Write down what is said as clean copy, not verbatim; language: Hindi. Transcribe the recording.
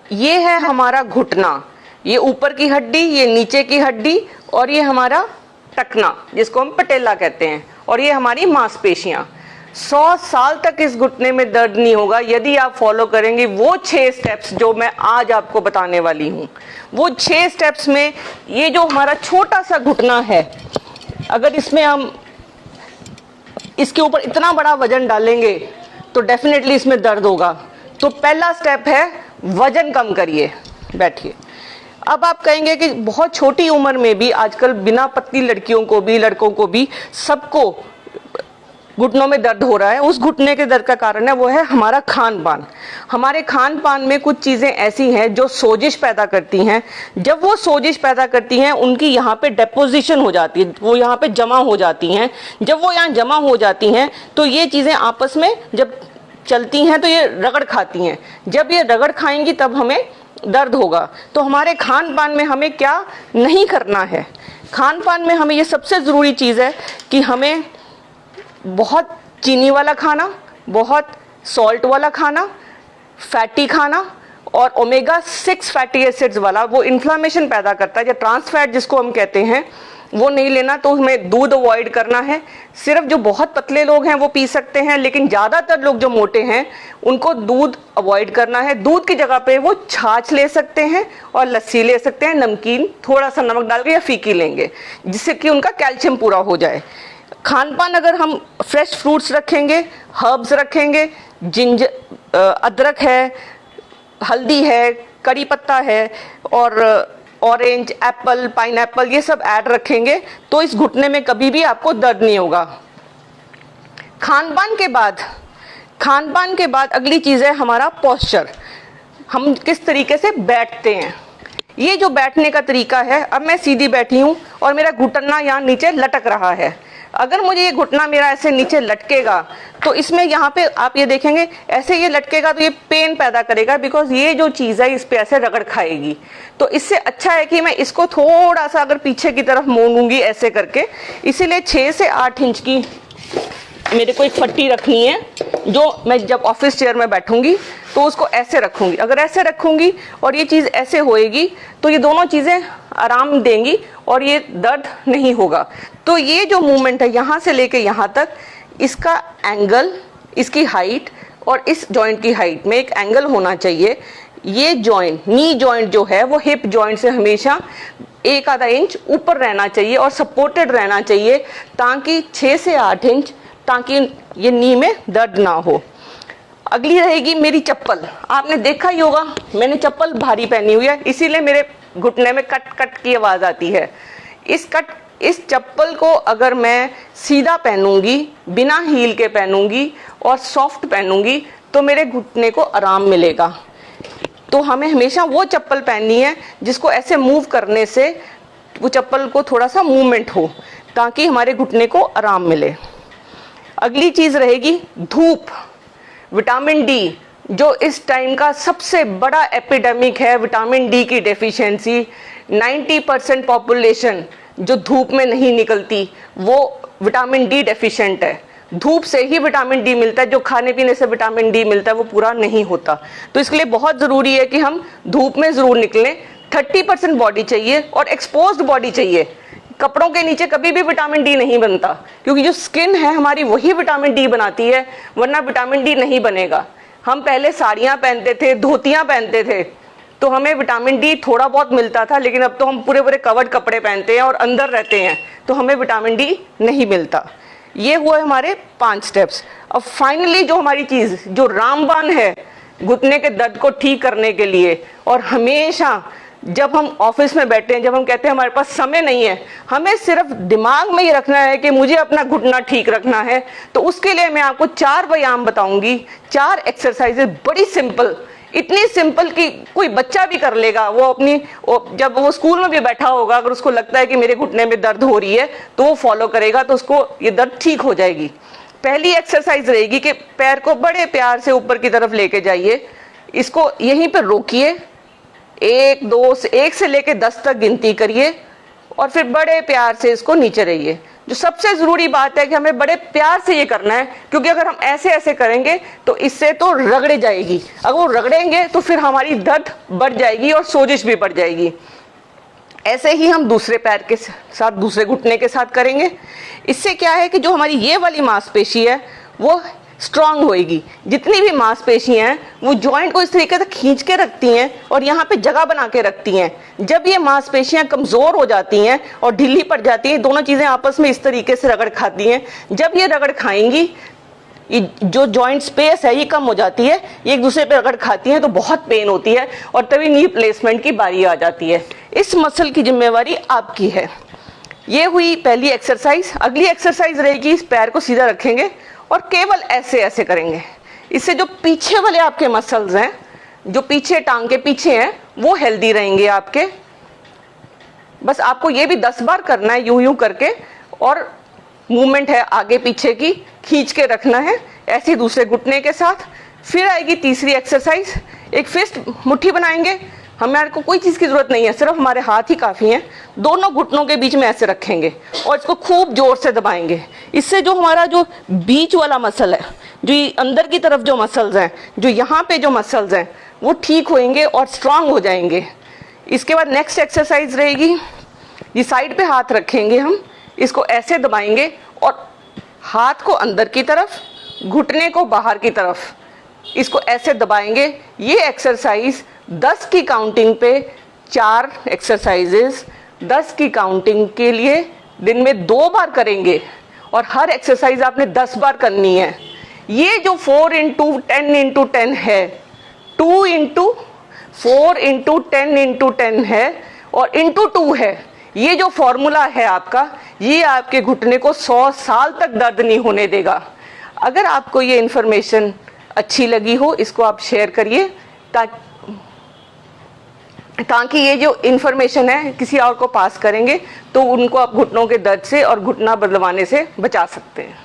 ये है हमारा घुटना, ये ऊपर की हड्डी, ये नीचे की हड्डी, और ये हमारा टखना जिसको हम पटेला कहते हैं, और ये हमारी मांसपेशियां। 100 साल तक इस घुटने में दर्द नहीं होगा यदि आप फॉलो करेंगे वो 6 स्टेप्स जो मैं आज आपको बताने वाली हूँ। वो 6 स्टेप्स में ये जो हमारा छोटा सा घुटना है, अगर इसमें हम इसके ऊपर इतना बड़ा वजन डालेंगे तो डेफिनेटली इसमें दर्द होगा। तो पहला स्टेप है वजन कम करिए। बैठिए। अब आप कहेंगे कि बहुत छोटी उम्र में भी आजकल बिना पतली लड़कियों को भी लड़कों को भी सबको घुटनों में दर्द हो रहा है। उस घुटने के दर्द का कारण है वो है हमारा खान पान। हमारे खान पान में कुछ चीज़ें ऐसी हैं जो सोजिश पैदा करती हैं। जब वो सोजिश पैदा करती हैं उनकी यहाँ पे डेपोजिशन हो जाती है, वो यहाँ पे जमा हो जाती हैं। जब वो यहाँ जमा हो जाती हैं तो ये चीज़ें आपस में जब चलती हैं तो ये रगड़ खाती हैं। जब ये रगड़ खाएंगी तब हमें दर्द होगा। तो हमारे खान पान में हमें क्या नहीं करना है, खान पान में हमें ये सबसे ज़रूरी चीज़ है कि हमें बहुत चीनी वाला खाना, बहुत सॉल्ट वाला खाना, फैटी खाना और ओमेगा 6 फैटी एसिड्स वाला, वो इन्फ्लामेशन पैदा करता है या ट्रांस फैट जिसको हम कहते हैं, वो नहीं लेना। तो हमें दूध अवॉइड करना है। सिर्फ जो बहुत पतले लोग हैं वो पी सकते हैं, लेकिन ज़्यादातर लोग जो मोटे हैं उनको दूध अवॉइड करना है। दूध की जगह पे वो छाछ ले सकते हैं और लस्सी ले सकते हैं, नमकीन थोड़ा सा नमक डाल के या फीकी लेंगे, जिससे कि उनका कैल्शियम पूरा हो जाए। खान पान अगर हम फ्रेश फ्रूट्स रखेंगे, हर्ब्स रखेंगे, अदरक है, हल्दी है, करी पत्ता है और ऑरेंज, एप्पल, पाइनएप्पल, ये सब ऐड रखेंगे तो इस घुटने में कभी भी आपको दर्द नहीं होगा। खान पान के बाद अगली चीज़ है हमारा पोस्चर। हम किस तरीके से बैठते हैं। ये जो बैठने का तरीका है, अब मैं सीधी बैठी हूँ और मेरा घुटना यहाँ नीचे लटक रहा है। अगर मुझे ये घुटना मेरा ऐसे नीचे लटकेगा तो इसमें यहाँ पे आप ये देखेंगे ऐसे ये लटकेगा तो ये पेन पैदा करेगा, बिकॉज ये जो चीज़ है इस पे ऐसे रगड़ खाएगी। तो इससे अच्छा है कि मैं इसको थोड़ा सा अगर पीछे की तरफ मोड़ूंगी ऐसे करके। इसीलिए 6 से 8 इंच की मेरे को एक पट्टी रखनी है, जो मैं जब ऑफिस चेयर में बैठूंगी तो उसको ऐसे रखूंगी। अगर ऐसे रखूंगी और ये चीज़ ऐसे होएगी तो ये दोनों चीज़ें आराम देंगी और ये दर्द नहीं होगा। तो ये जो मूवमेंट है यहाँ से लेके यहाँ तक, इसका एंगल, इसकी हाइट और इस जॉइंट की हाइट में एक एंगल होना चाहिए। ये जॉइंट, नी जॉइंट जो है वो हिप जॉइंट से हमेशा 1 आधा इंच ऊपर रहना चाहिए और सपोर्टेड रहना चाहिए, ताकि 6 से 8 इंच, ताकि ये नी में दर्द ना हो। अगली रहेगी मेरी चप्पल। आपने देखा ही होगा मैंने चप्पल भारी पहनी हुई है, इसीलिए मेरे घुटने में कट कट की आवाज़ आती है। इस चप्पल को अगर मैं सीधा पहनूंगी, बिना हील के पहनूंगी और सॉफ्ट पहनूंगी तो मेरे घुटने को आराम मिलेगा। तो हमें हमेशा वो चप्पल पहननी है जिसको ऐसे मूव करने से वो चप्पल को थोड़ा सा मूवमेंट हो, ताकि हमारे घुटने को आराम मिले। अगली चीज़ रहेगी धूप। विटामिन डी, जो इस टाइम का सबसे बड़ा एपिडेमिक है, विटामिन डी की डेफिशिएंसी। 90% पॉपुलेशन जो धूप में नहीं निकलती वो विटामिन डी डेफिशिएंट है। धूप से ही विटामिन डी मिलता है, जो खाने पीने से विटामिन डी मिलता है वो पूरा नहीं होता। तो इसके लिए बहुत ज़रूरी है कि हम धूप में ज़रूर निकलें। 30% बॉडी चाहिए और एक्सपोज्ड बॉडी चाहिए। कपड़ों के नीचे कभी भी विटामिन डी नहीं बनता, क्योंकि जो स्किन है हमारी वही विटामिन डी बनाती है, वरना विटामिन डी नहीं बनेगा। हम पहले साड़ियाँ पहनते थे, धोतियाँ पहनते थे, तो हमें विटामिन डी थोड़ा बहुत मिलता था, लेकिन अब तो हम पूरे पूरे कवर्ड कपड़े पहनते हैं और अंदर रहते हैं, तो हमें विटामिन डी नहीं मिलता। ये हुआ हमारे 5 स्टेप्स। अब फाइनली जो हमारी चीज़, जो रामबाण है घुटने के दर्द को ठीक करने के लिए, और हमेशा जब हम ऑफिस में बैठे हैं, जब हम कहते हैं हमारे पास समय नहीं है, हमें सिर्फ दिमाग में ये रखना है कि मुझे अपना घुटना ठीक रखना है। तो उसके लिए मैं आपको 4 व्यायाम बताऊंगी, 4 एक्सरसाइजेज, बड़ी सिंपल, इतनी सिंपल कि कोई बच्चा भी कर लेगा। जब वो स्कूल में भी बैठा होगा, अगर उसको लगता है कि मेरे घुटने में दर्द हो रही है तो वो फॉलो करेगा, तो उसको ये दर्द ठीक हो जाएगी। पहली एक्सरसाइज रहेगी कि पैर को बड़े प्यार से ऊपर की तरफ लेके जाइए, इसको यहीं पर रोकिए, 1 से लेके 10 तक गिनती करिए और फिर बड़े प्यार से इसको नीचे रहिए। जो सबसे जरूरी बात है कि हमें बड़े प्यार से ये करना है, क्योंकि अगर हम ऐसे ऐसे करेंगे तो इससे तो रगड़े जाएगी, अगर वो रगड़ेंगे तो फिर हमारी दर्द बढ़ जाएगी और सोजिश भी बढ़ जाएगी। ऐसे ही हम दूसरे पैर के साथ, दूसरे घुटने के साथ करेंगे। इससे क्या है कि जो हमारी ये वाली मांसपेशी है वो स्ट्रांग होएगी। जितनी भी मांसपेशियां हैं वो जॉइंट को इस तरीके से खींच के रखती हैं और यहाँ पे जगह बना के रखती हैं। जब ये मांसपेशियां कमजोर हो जाती हैं और ढीली पड़ जाती हैं, दोनों चीजें आपस में इस तरीके से रगड़ खाती हैं। जब ये रगड़ खाएंगी, ये जो जॉइंट स्पेस है ये कम हो जाती है, ये एक दूसरे पे रगड़ खाती हैं तो बहुत पेन होती है और तभी नी प्लेसमेंट की बारी आ जाती है। इस मसल की जिम्मेवारी आपकी है। ये हुई पहली एक्सरसाइज। अगली एक्सरसाइज रहेगी, इस पैर को सीधा रखेंगे और केवल ऐसे ऐसे करेंगे। इससे जो पीछे वाले आपके मसल्स हैं, जो पीछे टांग के पीछे हैं, वो हेल्दी रहेंगे आपके। बस आपको ये भी 10 बार करना है यूं यूं करके, और मूवमेंट है आगे पीछे की, खींच के रखना है ऐसे दूसरे घुटने के साथ। फिर आएगी तीसरी एक्सरसाइज, एक फिस्ट मुट्ठी बनाएंगे। हमारे को कोई चीज की जरूरत नहीं है, सिर्फ हमारे हाथ ही काफी हैं। दोनों घुटनों के बीच में ऐसे रखेंगे और इसको खूब जोर से दबाएंगे। इससे जो हमारा जो बीच वाला मसल है, जो अंदर की तरफ जो मसल्स हैं, जो यहाँ पे जो मसल्स हैं, वो ठीक होंगे और स्ट्रांग हो जाएंगे। इसके बाद नेक्स्ट एक्सरसाइज रहेगी, ये साइड पे हाथ रखेंगे हम, इसको ऐसे दबाएंगे और हाथ को अंदर की तरफ, घुटने को बाहर की तरफ, इसको ऐसे दबाएंगे। ये एक्सरसाइज 10 की काउंटिंग पे 4 एक्सरसाइजेस 10 की काउंटिंग के लिए दिन में 2 बार करेंगे और हर एक्सरसाइज आपने 10 बार करनी है। ये जो 4 × 10 × 10 है, 2 × 4 × 10 × 10 है और × 2 है, ये जो फॉर्मूला है आपका, ये आपके घुटने को 100 साल तक दर्द नहीं होने देगा। अगर आपको ये इन्फॉर्मेशन अच्छी लगी हो, इसको आप शेयर करिए ताकि ये जो इन्फॉर्मेशन है किसी और को पास करेंगे तो उनको आप घुटनों के दर्द से और घुटना बदलवाने से बचा सकते हैं।